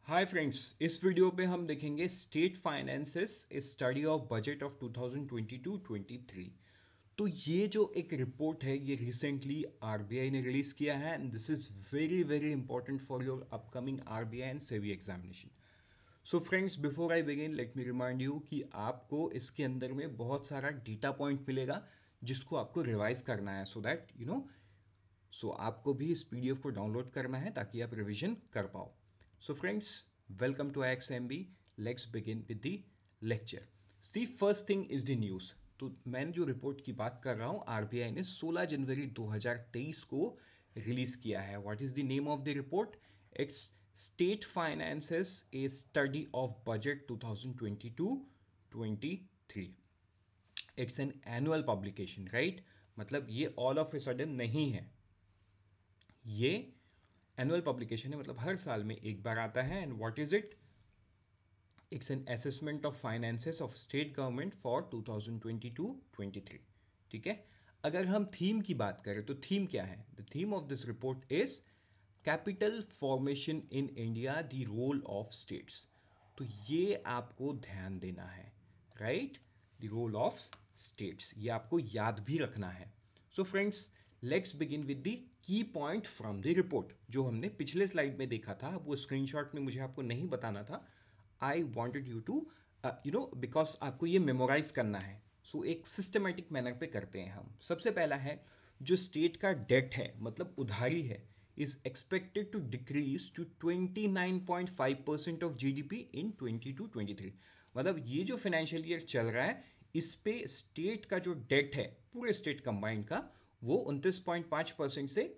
Hi friends, इस video पे हम देखेंगे state finances study of budget of 2022-23। तो ये जो एक रिपोर्ट है ये रिसेंटली आरबीआई ने रिलीज किया है and this is very very important for your upcoming RBI and SEBI examination. So friends, before I begin let me remind you कि आपको इसके अंदर में बहुत सारा डेटा पॉइंट मिलेगा जिसको आपको रिवाइज करना है सो आपको भी इस पीडीएफ को डाउनलोड करना है ताकि आप रिवीजन कर पाओ। So friends, welcome to IXMB. Let's begin with the lecture. The first thing is the news. तो मैंने जो रिपोर्ट की बात कर रहा हूँ आरबीआई ने 16 जनवरी 2023 को रिलीज किया है। What is the name of the report? It's state finances A study of budget 2022-23। It's an annual publication, right? मतलब ये ऑल ऑफ ए सडन नहीं है, ये एनुअल पब्लिकेशन है, मतलब हर साल में एक बार आता है। And what is it? It's an assessment of finances of state government for 2022-23। ठीक है, अगर हम थीम की बात करें तो थीम क्या है? The theme of this report is capital formation in India, the role of states. तो ये आपको ध्यान देना है, right? The role of states, ये आपको याद भी रखना है। So friends, let's begin with the key point from the report. जो हमने पिछले स्लाइड में देखा था, वो स्क्रीनशॉट में मुझे आपको नहीं बताना था। I wanted you to because आपको ये मेमोराइज करना है। सो एक सिस्टमेटिक मैनर पे करते हैं हम। सबसे पहला है, जो स्टेट का डेट है, मतलब उधारी है, is expected to decrease to 29.5% of GDP in 22-23। मतलब ये जो फाइनेंशियल ईयर चल रहा है, इस पे स्टेट का जो डेट है, पूरे स्टेट कंबाइंड का, वो 29.5% से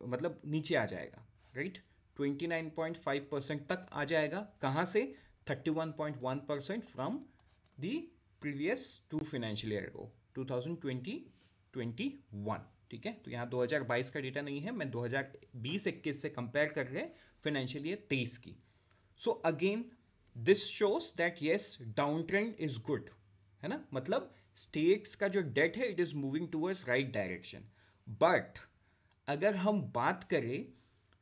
मतलब नीचे आ जाएगा, राइट? 29.5% तक आ जाएगा। कहाँ से? 31.1% from the previous to financial year को 2020-21। ठीक है, तो यहाँ 2022 का डेटा नहीं है, मैं 2020-21 से कंपेयर कर रहे फाइनेंशियल ईयर 23 की। So again this shows that yes, down trend is good, है ना? मतलब स्टेट्स का जो डेट है it is moving towards right direction. But अगर हम बात करें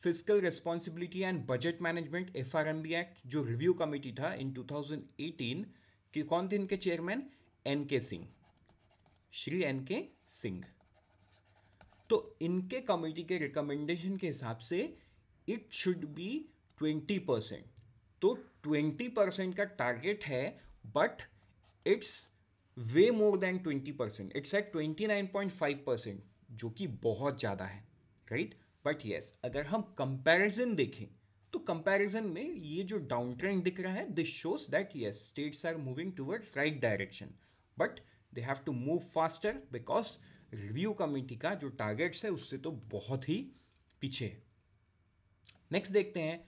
physical responsibility and budget management FRBM act, जो रिव्यू कमेटी था इन 2018 कि कौन थे इनके chairman? NK Singh, Shri NK Singh. तो इनके कमेटी के रिकमेंडेशन के हिसाब से इट शुड बी 20%। तो 20% का टारगेट है, but it's way more than 20%। It's at 29.5%, जो कि बहुत ज़्यादा है, राइट? बट येस, अगर हम कंपैरिजन देखें तो कंपैरिजन में ये जो डाउन ट्रेंड दिख रहा है, this shows that yes, states are moving towards right direction, but they have to move faster because review committee का जो टारगेट्स है उससे तो बहुत ही पीछे है। नेक्स्ट देखते हैं,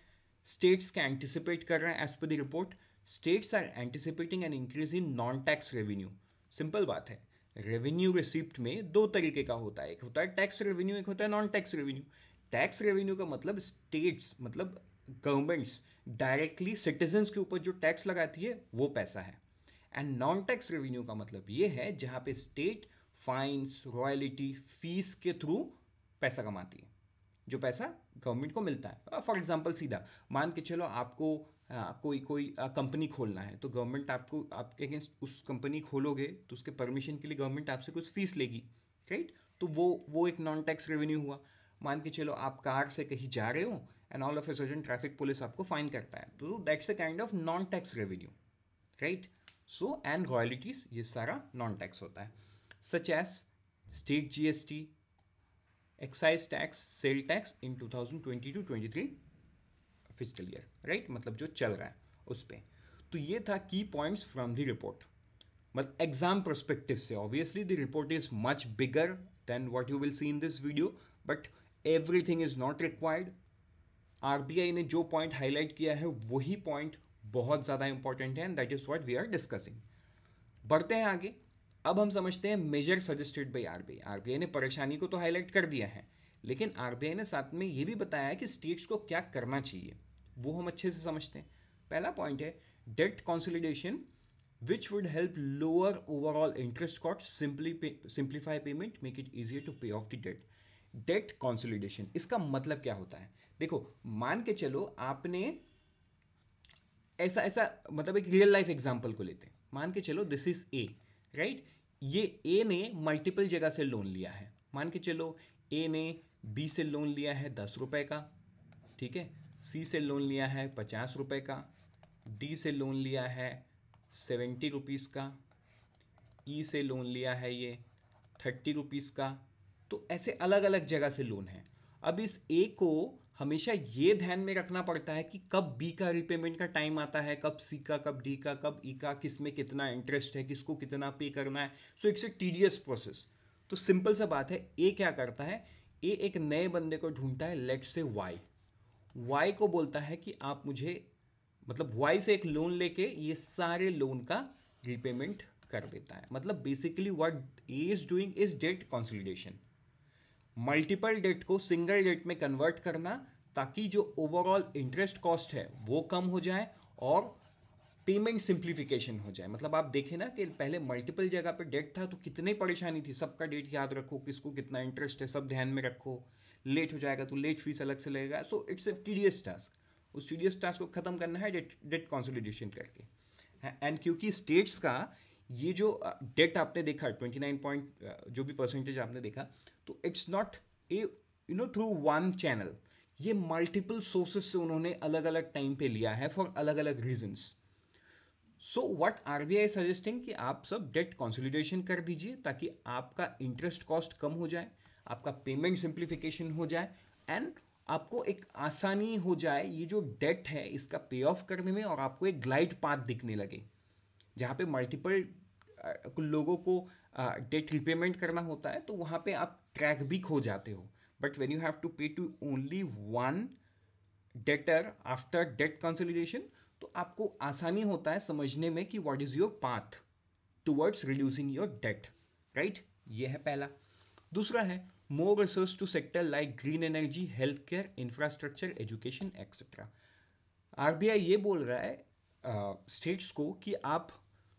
स्टेट्स क्या एंटिसिपेट कर रहे हैं as per the report. States are anticipating an increase in non tax revenue. Simple बात है, रेवेन्यू रिसिप्ट में दो तरीके का होता है, एक होता है टैक्स रेवेन्यू, एक होता है non tax revenue. Tax revenue का मतलब स्टेट्स, मतलब गवर्नमेंट्स डायरेक्टली सिटीजन्स के ऊपर जो टैक्स लगाती है वो पैसा है। एंड नॉन टैक्स रेवेन्यू का मतलब ये है जहाँ पे स्टेट फाइन्स, रॉयल्टी, फीस के थ्रू पैसा कमाती है, जो पैसा गवर्नमेंट को मिलता है। फॉर एग्जांपल, सीधा मान के चलो आपको कोई कंपनी खोलना है, तो गवर्नमेंट आपको, आपके अगेंस्ट उस कंपनी खोलोगे तो उसके परमिशन के लिए गवर्नमेंट आपसे कुछ फीस लेगी, राइट? तो वो एक नॉन टैक्स रेवेन्यू हुआ। मान के चलो आप कार से कहीं जा रहे हो and all of a sudden traffic police आपको फाइन करता है, तो that's a kind of non tax revenue, right? So and royalties, ये सारा नॉन टैक्स होता है। Such as state GST, excise tax, sale tax in 2022-23 physical year, right? मतलब जो चल रहा है उस पर। तो ये था की पॉइंट्स फ्रॉम द रिपोर्ट। मतलब एग्जाम परस्पेक्टिव से obviously the report is much bigger than what you will see in this video, but everything is not required. RBI ने जो पॉइंट हाईलाइट किया है वही पॉइंट बहुत ज़्यादा इंपॉर्टेंट है and that is what we are discussing. बढ़ते हैं आगे। अब हम समझते हैं major suggested by RBI. RBI ने परेशानी को तो हाईलाइट कर दिया है, लेकिन आरबीआई ने साथ में ये भी बताया है कि स्टेट्स को क्या करना चाहिए, वो हम अच्छे से समझते हैं। पहला पॉइंट है debt consolidation, which would help lower overall interest cost, simplify payment, make it easier to pay off the debt. Debt consolidation, इसका मतलब क्या होता है? देखो, मान के चलो आपने ऐसा ऐसा मतलब एक रियल लाइफ एग्जांपल को लेते हैं, मान के चलो दिस इज ए, राइट। ये ए ने मल्टीपल जगह से लोन लिया है, मान के चलो ए ने बी से लोन लिया है 10 रुपए का, ठीक है, सी से लोन लिया है 50 रुपए का, डी से लोन लिया है 70 रुपीज़ का, ई से लोन लिया है ये 30 रुपीज़ का। तो ऐसे अलग अलग जगह से लोन है। अब इस ए को हमेशा ये ध्यान में रखना पड़ता है कि कब बी का रिपेमेंट का टाइम आता है, कब सी का, कब डी का, कब ई का, किस में कितना इंटरेस्ट है, किसको कितना पे करना है। So it's a tedious process. तो सिंपल सा बात है, ए क्या करता है, ए एक नए बंदे को ढूंढता है, लेट्स से वाई। वाई को बोलता है कि आप मुझे, मतलब वाई से एक लोन लेके ये सारे लोन का रिपेमेंट कर देता है। मतलब basically what a is doing is debt consolidation, multiple debt को सिंगल डेट में कन्वर्ट करना, ताकि जो ओवरऑल इंटरेस्ट कॉस्ट है वो कम हो जाए और पेमेंट सिंप्लीफिकेशन हो जाए। मतलब आप देखें ना कि पहले मल्टीपल जगह पे डेट था तो कितनी परेशानी थी, सबका डेट याद रखो, किसको कितना इंटरेस्ट है सब ध्यान में रखो, लेट हो जाएगा तो लेट फीस अलग से लगेगा। So it's a tedious task. उस टीडियस टास्क को खत्म करना है डेट कंसोलिडेशन करके। एंड क्योंकि स्टेट्स का ये जो डेट आपने देखा 29 पॉइंट जो भी परसेंटेज आपने देखा, तो it's not A through one channel, ये मल्टीपल सोर्सेस से उन्होंने अलग अलग टाइम पे लिया है फॉर अलग अलग reasons. So what RBI suggesting कि आप सब डेट कंसोलिडेशन कर दीजिए, ताकि आपका इंटरेस्ट कॉस्ट कम हो जाए, आपका पेमेंट सिंप्लीफिकेशन हो जाए, एंड आपको एक आसानी हो जाए ये जो डेट है इसका पे ऑफ करने में, और आपको एक ग्लाइड पाथ दिखने लगे जहाँ पे मल्टीपल लोगों को डेट रिपेमेंट करना होता है, तो वहाँ पे आप ट्रैक भी खो जाते हो। But when you have to pay to only one debtor after debt consolidation, तो आपको आसानी होता है समझने में कि what is your path towards reducing your debt, right. ये है पहला। दूसरा है more resource to sector like green energy, health care, infrastructure, education etcetera. RBI ये बोल रहा है स्टेट्स को कि आप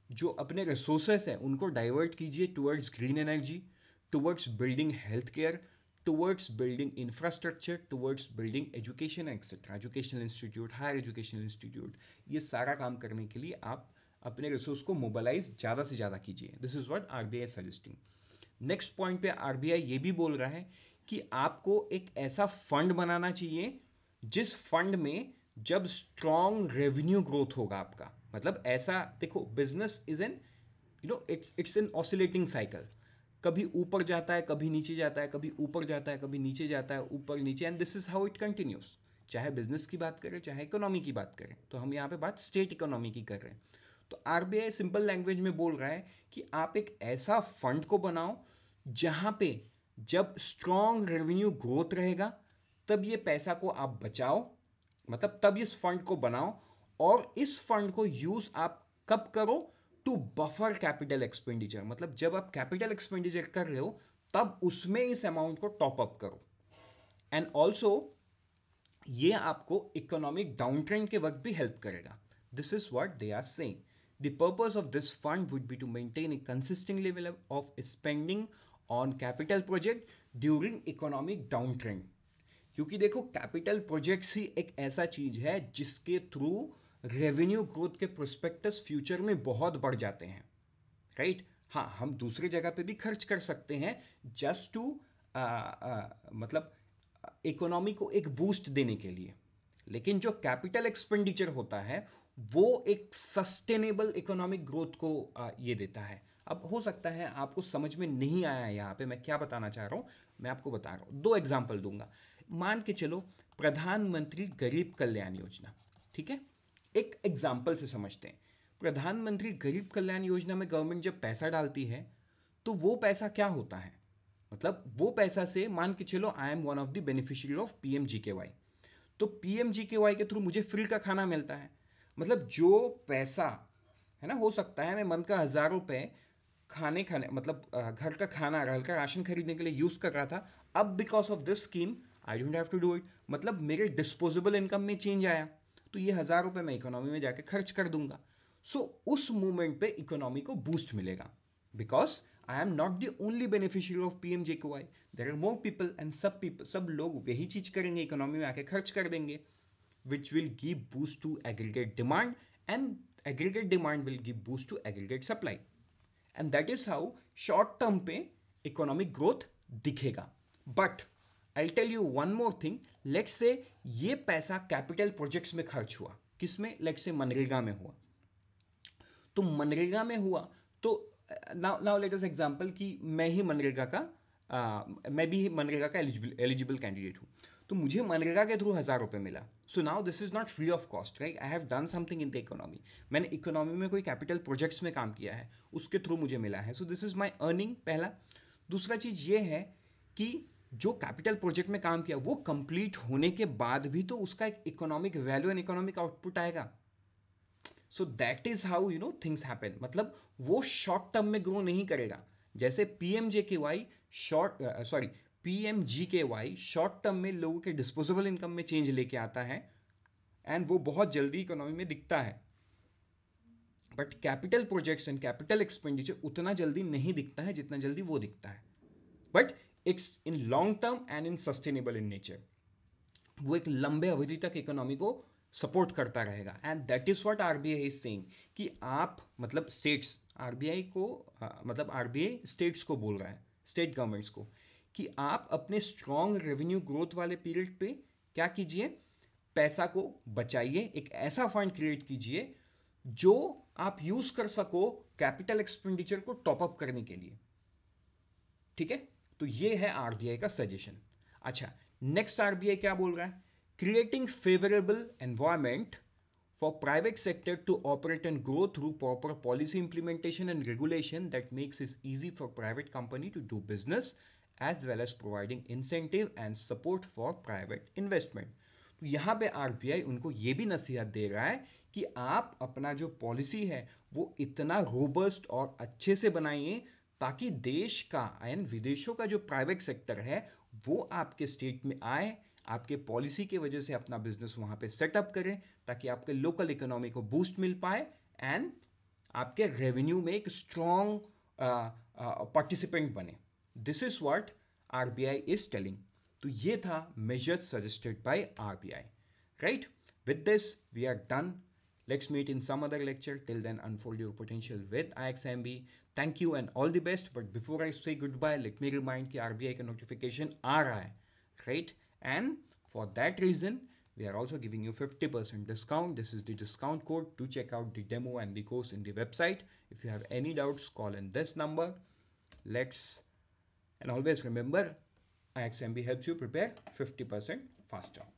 जो अपने रिसोर्सेस हैं उनको डाइवर्ट कीजिए towards green energy, towards building health care, towards building infrastructure, towards building education etcetera, educational institute, higher educational institute. ये सारा काम करने के लिए आप अपने रिसोर्स को मोबालाइज ज़्यादा से ज़्यादा कीजिए। This is what RBI suggesting. Next point पे आरबीआई ये भी बोल रहा है कि आपको एक ऐसा फंड बनाना चाहिए जिस फंड में जब स्ट्रॉन्ग रेवेन्यू ग्रोथ होगा आपका, मतलब ऐसा देखो, business is an it's an oscillating cycle, कभी ऊपर जाता है, कभी नीचे जाता है, कभी ऊपर जाता है, कभी नीचे जाता है, ऊपर नीचे, and this is how it continuous. चाहे बिजनेस की बात करें, चाहे इकोनॉमी की बात करें, तो हम यहाँ पे बात स्टेट इकोनॉमी की कर रहे हैं। तो आरबीआई सिंपल लैंग्वेज में बोल रहा है कि आप एक ऐसा फंड को बनाओ जहाँ पे जब स्ट्रॉन्ग रेवेन्यू ग्रोथ रहेगा तब ये पैसा को आप बचाओ, मतलब तब इस फंड को बनाओ, और इस फंड को यूज आप कब करो, टू बफर कैपिटल एक्सपेंडिचर, मतलब जब आप कैपिटल एक्सपेंडिचर कर रहे हो तब उसमें इस अमाउंट को टॉप अप करो। एंड ऑल्सो ये आपको इकोनॉमिक डाउन ट्रेंड के वक्त भी हेल्प करेगा। This is what they are saying. The purpose of this fund would be to maintain a consistent level of spending on capital project during economic downtrend। क्योंकि देखो capital projects ही एक ऐसा चीज है जिसके थ्रू रेवेन्यू ग्रोथ के prospectus future में बहुत बढ़ जाते हैं, राइट। हाँ, हम दूसरी जगह पे भी खर्च कर सकते हैं जस्ट टू मतलब इकोनॉमी को एक बूस्ट देने के लिए, लेकिन जो कैपिटल एक्सपेंडिचर होता है वो एक सस्टेनेबल इकोनॉमिक ग्रोथ को ये देता है। अब हो सकता है आपको समझ में नहीं आया यहाँ पे मैं क्या बताना चाह रहा हूँ, मैं आपको बता रहा हूँ, 2 एग्जाम्पल दूंगा। मान के चलो प्रधानमंत्री गरीब कल्याण योजना, ठीक है, एक एग्जाम्पल से समझते हैं। प्रधानमंत्री गरीब कल्याण योजना में गवर्नमेंट जब पैसा डालती है तो वो पैसा क्या होता है, मतलब वो पैसा से मान के चलो I am one of the beneficiary of PMGKY, तो पीएमजीकेवाई के थ्रू मुझे फ्री का खाना मिलता है। मतलब जो पैसा है ना, हो सकता है मैं मंथ का 1000 रुपये खाने मतलब घर का खाना, घर का राशन खरीदने के लिए यूज़ कर रहा था, अब because of this scheme I don't have to do it, मतलब मेरे डिस्पोजेबल इनकम में चेंज आया, तो ये 1000 रुपये मैं इकोनॉमी में जाके खर्च कर दूंगा। सो उस मोमेंट पे इकोनॉमी को बूस्ट मिलेगा, because I am not the only beneficiary of PMJKY, there are more people, and सब लोग यही चीज़ करेंगे, इकोनॉमी में आके खर्च कर देंगे। which will give boost to aggregate demand, and aggregate demand will give boost to aggregate supply, and that is how short term पे economic growth दिखेगा. But I'll tell you one more thing. Let's say ये पैसा capital projects में खर्च हुआ, किसमें? Let's say MNREGA में हुआ. तो मनरेगा में हुआ तो नाउ लेट अस एग्जांपल कि मैं ही मनरेगा का मैं भी मनरेगा का एलिजिबल कैंडिडेट हूँ. तो मुझे मनरेगा के थ्रू 1,000 रुपये मिला. So now this is not free of cost, right? I have done something in the economy. मैंने इकोनॉमी में कोई कैपिटल प्रोजेक्ट्स में काम किया है, उसके थ्रू मुझे मिला है. So this is my earning, पहला. दूसरा चीज़ ये है कि जो कैपिटल प्रोजेक्ट में काम किया वो कंप्लीट होने के बाद भी तो उसका एक economic value and economic output आएगा. So that is how things happen. मतलब वो शॉर्ट टर्म में ग्रो नहीं करेगा. जैसे PMGKY शॉर्ट टर्म में लोगों के डिस्पोजेबल इनकम में चेंज लेके आता है एंड वो बहुत जल्दी इकोनॉमी में दिखता है. But capital projects and capital expenditure उतना जल्दी नहीं दिखता है जितना जल्दी वो दिखता है. But it's in long term and in sustainable in nature. वो एक लंबे अवधि तक इकोनॉमी को सपोर्ट करता रहेगा. And that is what RBI is saying कि आप मतलब स्टेट्स, RBI को मतलब RBI स्टेट्स को बोल रहा है, स्टेट गवर्नमेंट्स को, कि आप अपने स्ट्रॉन्ग रेवेन्यू ग्रोथ वाले पीरियड पे क्या कीजिए? पैसा को बचाइए, एक ऐसा फंड क्रिएट कीजिए जो आप यूज कर सको कैपिटल एक्सपेंडिचर को टॉप अप करने के लिए. ठीक है? तो ये है RBI का सजेशन. अच्छा, नेक्स्ट RBI क्या बोल रहा है? Creating favourable environment for private sector to operate and grow through proper policy implementation and regulation that makes it easy for private company to do business as well as providing incentive and support for private investment. तो यहाँ पे RBI उनको ये भी नसीहत दे रहा है कि आप अपना जो पॉलिसी है वो इतना रोबस्ट और अच्छे से बनाइए ताकि देश का एंड विदेशों का जो प्राइवेट सेक्टर है वो आपके स्टेट में आए, आपके पॉलिसी की वजह से अपना बिजनेस वहाँ पे सेटअप करें ताकि आपके लोकल इकोनॉमी को बूस्ट मिल पाए एंड आपके रेवेन्यू में एक स्ट्रॉन्ग पार्टिसिपेंट बने. This is what RBI is telling. तो ये था measures suggested by RBI. Right? With this we are done. Let's meet in some other lecture. Till then, unfold your potential with IXMB. Thank you and all the best. But before I say goodbye, let me remind कि RBI का notification आ रहा है, right? And for that reason, we are also giving you 50% discount. This is the discount code to check out the demo and the course in the website. If you have any doubts, call in this number. And always remember, IXMB helps you prepare 50% faster.